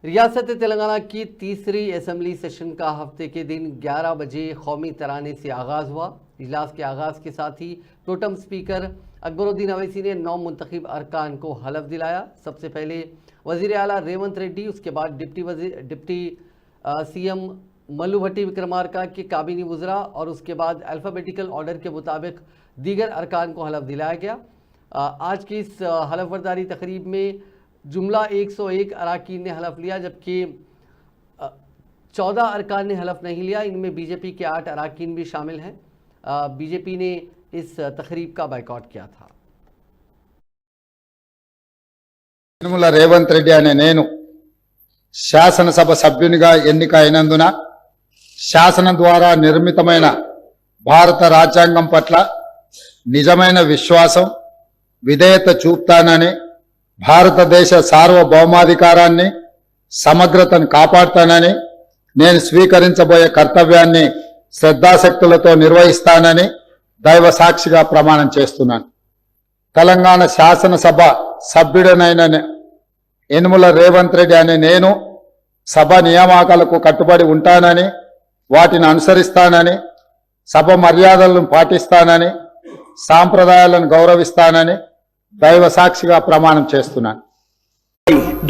रियासत तेलंगाना की तीसरी असेंबली सेशन का हफ्ते के दिन 11 बजे कौमी तराने से आगाज़ हुआ। इजलास के आगाज़ के साथ ही प्रोटेम स्पीकर अकबरुद्दीन अवैसी ने 9 मुंतखब अरकान को हलफ दिलाया। सबसे पहले वज़ीर आला रेवंत रेड्डी, उसके बाद डिप्टी सीएम मल्लू भट्टी विक्रमार्का के काबीनी वज़रा और उसके बाद अल्फ़ाबेटिकल ऑर्डर के मुताबिक दीगर अरकान को हलफ दिलाया गया। आज की इस हलफ बर्दारी तकरीब में जुमला 101 अरकान ने हलफ लिया, जबकि 14 अरकान ने हलफ नहीं लिया। इनमें बीजेपी के 8 अरकान भी शामिल हैं। बीजेपी ने इस तकरीब का बायकॉट किया था। रेवंत रेड्डी अने नेनु శాసనసభ సభ్యునిగా ఎన్నికైనందున శాసనం ద్వారా నిర్మితమైన భారత రాజ్యాంగం పట్ల నిజమైన విశ్వాసం విధేయత చూపుతానని, భారతదేశ సార్వభౌమాధికారాన్ని సమగ్రతను కాపాడుతానని, నేను స్వీకరించబోయే కర్తవ్యాన్ని శ్రద్ధాశక్తులతో నిర్వహిస్తానని దైవ సాక్షిగా ప్రమాణం చేస్తున్నాను. తెలంగాణ శాసనసభ సభ్యుడనైన యనుమల రేవంత్ రెడ్డి అనే నేను సభ నియామకాలకు కట్టుబడి ఉంటానని, వాటిని అనుసరిస్తానని, సభ మర్యాదలను పాటిస్తానని, సాంప్రదాయాలను గౌరవిస్తానని దైవ సాక్షిగా ప్రమాణం చేస్తున్నాను.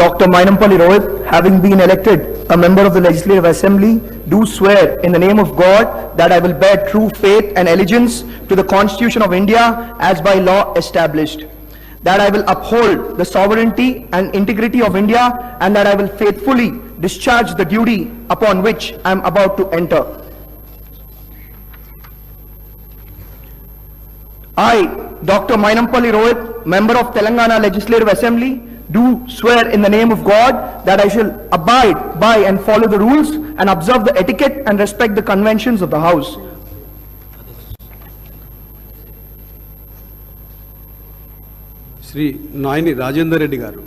Dr. Mainampalli Rohit, having been elected a member of the Legislative Assembly, do swear in the name of God that I will bear true faith and allegiance to the Constitution of India as by law established, that I will uphold the sovereignty and integrity of India, and that I will faithfully discharge the duty upon which I am about to enter. I, Dr. Mainampalli Rohit, member of Telangana Legislative Assembly, do swear in the name of God that I shall abide by and follow the rules and observe the etiquette and respect the conventions of the House. Shri Nayani Rajender Reddy గారు